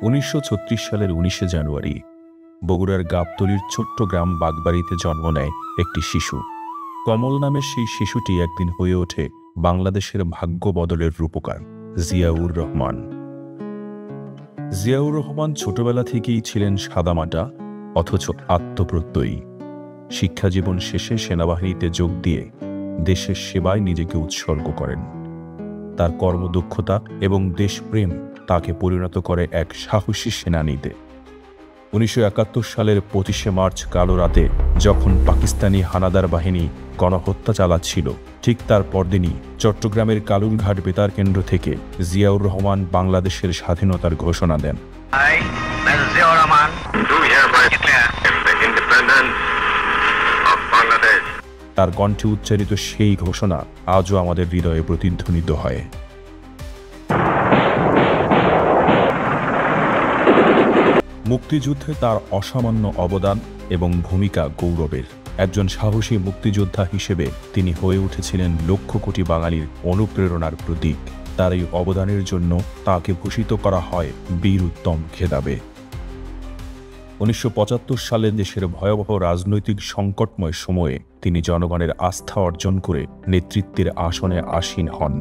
1936 সালের 19শে জানুয়ারি বগুড়ার গাবতলীর ছোট্ট গ্রাম বাগবাড়িতে জন্ম নেয় একটি শিশু। কমল নামের সেই শিশুটি একদিন হয়ে ওঠে বাংলাদেশের ভাগ্য বদলের রূপকার জিয়াউর রহমান। জিয়াউর রহমান ছোটবেলা থেকেই ছিলেন সাদামাটা অথচ আত্মপ্রত্যয়ী। শিক্ষাজীবন শেষে সেনাবাহিনীতে যোগ দিয়ে দেশের সেবায় নিজেকে উৎসর্গ করেন। তার কর্মদক্ষতা এবং দেশপ্রেম তাকে পরিণত করে এক সাহসী সেনানীতে। 1971 সালের 25শে মার্চ কালো রাতে যখন পাকিস্তানি হানাদার বাহিনী গণহত্যা চালাচ্ছিল, ঠিক তার পরদিনই চট্টগ্রামের কালুরঘাট বেতার কেন্দ্র থেকে জিয়াউর রহমান বাংলাদেশের স্বাধীনতার ঘোষণা দেন। তার কণ্ঠে উচ্চারিত সেই ঘোষণা আজও আমাদের হৃদয়ে প্রতিধ্বনিত হয়। মুক্তিযুদ্ধে তার অসামান্য অবদান এবং ভূমিকা গৌরবের। একজন সাহসী মুক্তিযোদ্ধা হিসেবে তিনি হয়ে উঠেছিলেন লক্ষ কোটি বাঙালির অনুপ্রেরণার প্রতীক। তার এই অবদানের জন্য তাকে ভূষিত করা হয় বীর উত্তম খেতাবে। 1975 সালে দেশের ভয়াবহ রাজনৈতিক সংকটময় সময়ে তিনি জনগণের আস্থা অর্জন করে নেতৃত্বের আসনে আসীন হন।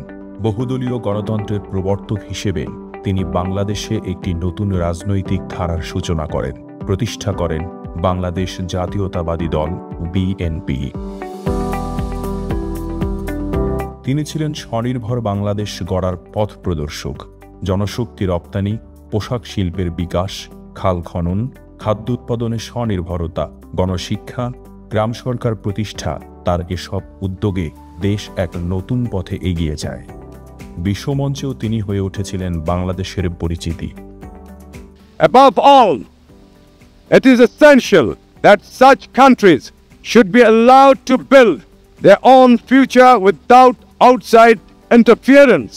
বহুদলীয় গণতন্ত্রের প্রবর্তক হিসেবে তিনি বাংলাদেশে একটি নতুন রাজনৈতিক ধারার সূচনা করেন, প্রতিষ্ঠা করেন বাংলাদেশ জাতীয়তাবাদী দল বিএনপি। তিনি ছিলেন স্বনির্ভর বাংলাদেশ গড়ার পথ প্রদর্শক। জনশক্তি রপ্তানি, পোশাক শিল্পের বিকাশ, খাল খনন, খাদ্য উৎপাদনে স্বনির্ভরতা, গণশিক্ষা, গ্রাম সরকার প্রতিষ্ঠা, তার এসব উদ্যোগে দেশ এক নতুন পথে এগিয়ে যায়। বিশ্বমঞ্চেও তিনি হয়ে উঠেছিলেন বাংলাদেশের পরিচিতি। Above all, it is essential that such countries should be allowed to build their own future without outside interference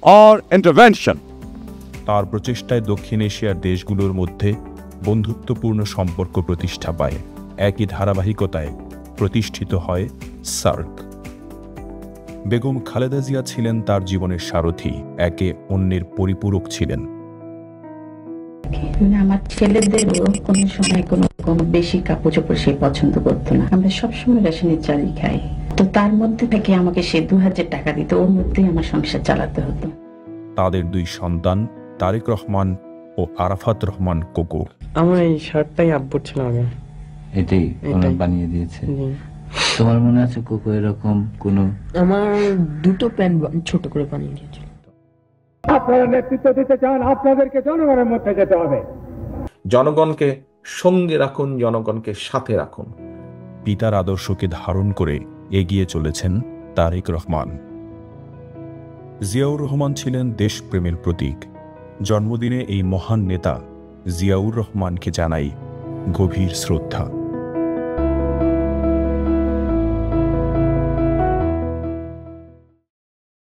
or intervention. তার প্রচেষ্টায় দক্ষিণ এশিয়ার দেশগুলোর মধ্যে বন্ধুত্বপূর্ণ সম্পর্ক প্রতিষ্ঠা পায়। একই ধারাবাহিকতায় প্রতিষ্ঠিত হয় সার্ক। বেগম খালেদা জিয়া ছিলেন তার জীবনের সারথি, একে অন্যের পরিপূরক ছিলেন। আমার ছেলেদেরও কোনো সময় কোনো বেশি কাপড় চোপড় সে পছন্দ করতো না। আমরা সবসময় রেশনের চালই খাই, তো তার মধ্যে থেকে আমাকে সে 2000 টাকা দিত, ওর মধ্যেই আমার সংসার চালাতে হতো। তাদের দুই সন্তান তারেক রহমান ও আরাফাত রহমান কোকো। আমার এই শার্টটাই আব্বুর ছিল আগে, এটাই বানিয়ে দিয়েছে। তোমার মনে আছে কোকো এরকম কোন? আমার দুটো প্যান্ট ছোট করে বানিয়ে দিয়েছিল। আপনারা নেতৃত্ব দিতে চান, আপনাদেরকে জনগণের মধ্যে যেতে হবে। জনগণকে সঙ্গে রাখুন, জনগণকে সাথে রাখুন। পিতার আদর্শকে ধারণ করে এগিয়ে চলেছেন তারেক রহমান। জিয়াউর রহমান ছিলেন দেশপ্রেমের প্রতীক। জন্মদিনে এই মহান নেতা জিয়াউর রহমানকে জানাই গভীর শ্রদ্ধা।